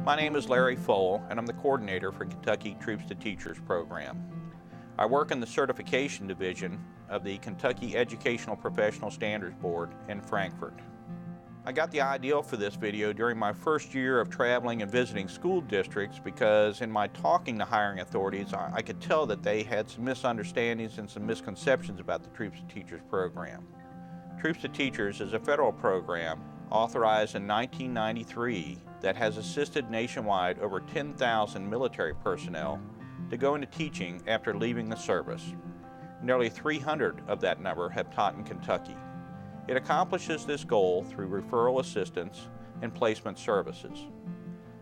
My name is Larry Fole, and I'm the coordinator for Kentucky Troops to Teachers program. I work in the certification division of the Kentucky Educational Professional Standards Board in Frankfort. I got the idea for this video during my first year of traveling and visiting school districts because in my talking to hiring authorities, I could tell that they had some misunderstandings and some misconceptions about the Troops to Teachers program. Troops to Teachers is a federal program authorized in 1993 that has assisted nationwide over 10,000 military personnel to go into teaching after leaving the service. Nearly 300 of that number have taught in Kentucky. It accomplishes this goal through referral assistance and placement services.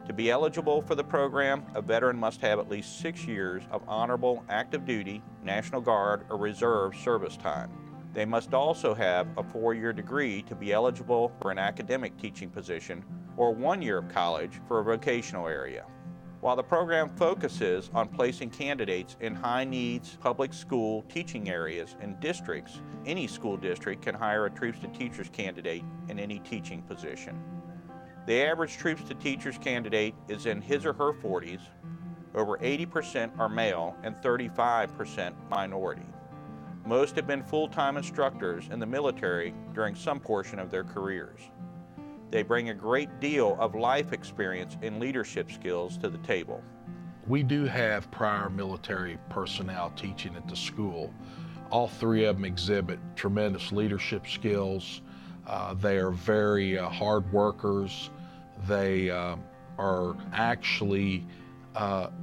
To be eligible for the program, a veteran must have at least 6 years of honorable active duty, National Guard, or Reserve service time. They must also have a 4-year degree to be eligible for an academic teaching position or 1 year of college for a vocational area. While the program focuses on placing candidates in high-needs public school teaching areas and districts, any school district can hire a Troops to Teachers candidate in any teaching position. The average Troops to Teachers candidate is in his or her 40s, over 80% are male and 35% minority. Most have been full-time instructors in the military during some portion of their careers. They bring a great deal of life experience and leadership skills to the table. We do have prior military personnel teaching at the school. All 3 of them exhibit tremendous leadership skills. They are very hard workers. They are actually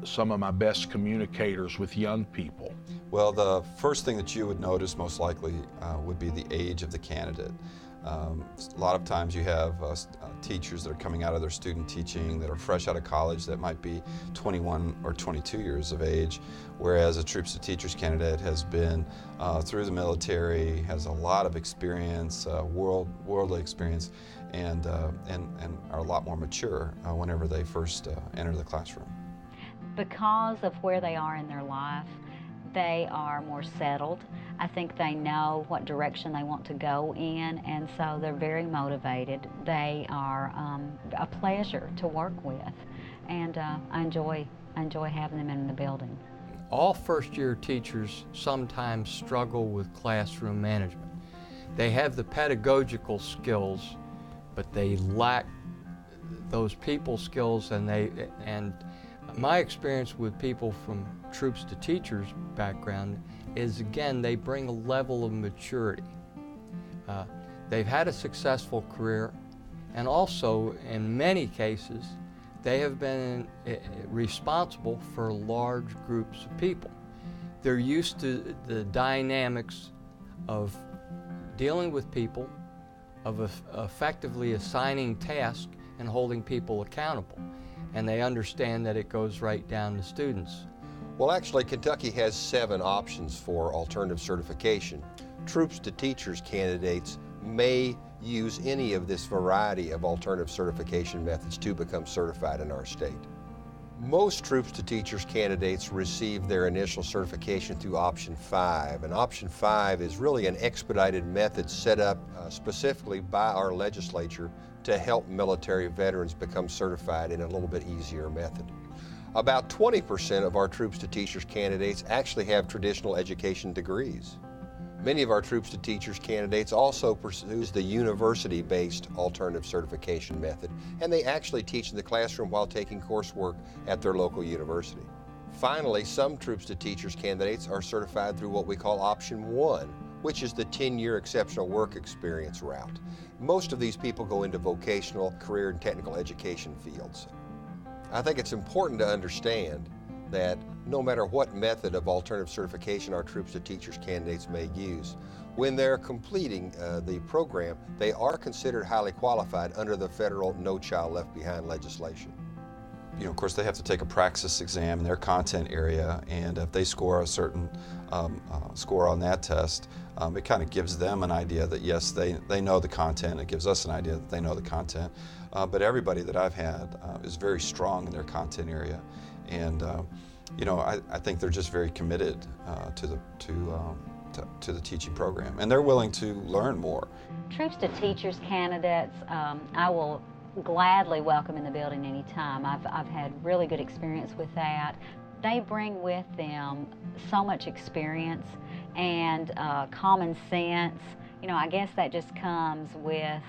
some of my best communicators with young people. Well, the first thing that you would notice most likely would be the age of the candidate. A lot of times you have teachers that are coming out of their student teaching that are fresh out of college that might be 21 or 22 years of age, whereas a Troops to Teachers candidate has been through the military, has a lot of experience, worldly experience, and are a lot more mature whenever they first enter the classroom. Because of where they are in their life, they are more settled. I think they know what direction they want to go in, and so they're very motivated. They are a pleasure to work with, and I enjoy having them in the building. All first-year teachers sometimes struggle with classroom management. They have the pedagogical skills, but they lack those people skills, and my experience with people from Troops to Teachers background is, again, they bring a level of maturity. They've had a successful career, and also, in many cases, they have been responsible for large groups of people. They're used to the dynamics of dealing with people, of effectively assigning tasks and holding people accountable. And they understand that it goes right down to students. Well, actually, Kentucky has 7 options for alternative certification. Troops to Teachers candidates may use any of this variety of alternative certification methods to become certified in our state. Most Troops to Teachers candidates receive their initial certification through Option 5, and Option 5 is really an expedited method set up specifically by our legislature to help military veterans become certified in a little bit easier method. About 20% of our Troops to Teachers candidates actually have traditional education degrees. Many of our Troops to Teachers candidates also pursue the university-based alternative certification method, and they actually teach in the classroom while taking coursework at their local university. Finally, some Troops to Teachers candidates are certified through what we call Option 1, which is the 10-year exceptional work experience route. Most of these people go into vocational, career, and technical education fields. I think it's important to understand that no matter what method of alternative certification our Troops to Teachers candidates may use, when they're completing the program, they are considered highly qualified under the federal No Child Left Behind legislation. You know, of course, they have to take a praxis exam in their content area, and if they score a certain score on that test, it kind of gives them an idea that, yes, they know the content. It gives us an idea that they know the content. But everybody that I've had is very strong in their content area, and you know, I think they're just very committed to the teaching program, and they're willing to learn more. Troops to Teachers candidates, I will gladly welcome in the building anytime. I've had really good experience with that. They bring with them so much experience and common sense. You know, I guess that just comes with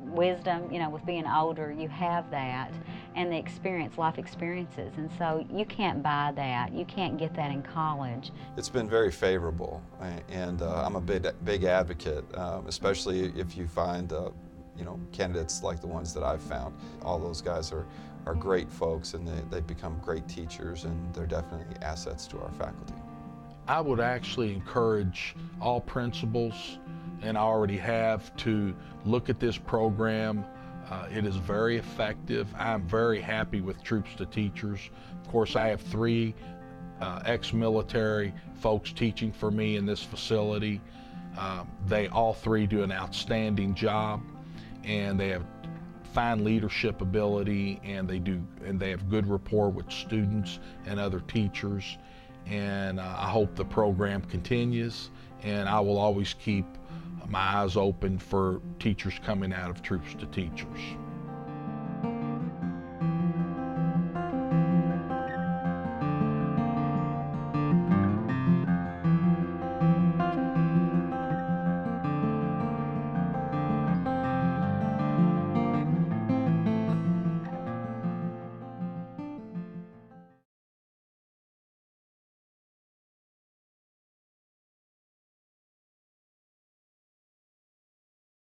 wisdom. You know, with being older, you have that, and the experience, life experiences, and so you can't buy that. You can't get that in college. It's been very favorable, and I'm a big advocate, especially if you find you know, candidates like the ones that I've found. All those guys are great folks, and they've become great teachers, and they're definitely assets to our faculty. I would actually encourage all principals, and I already have, to look at this program. It is very effective. I'm very happy with Troops to Teachers. Of course, I have 3 ex-military folks teaching for me in this facility. They all 3 do an outstanding job, and they have fine leadership ability, and they have good rapport with students and other teachers. And I hope the program continues, and I will always keep my eyes open for teachers coming out of Troops to Teachers.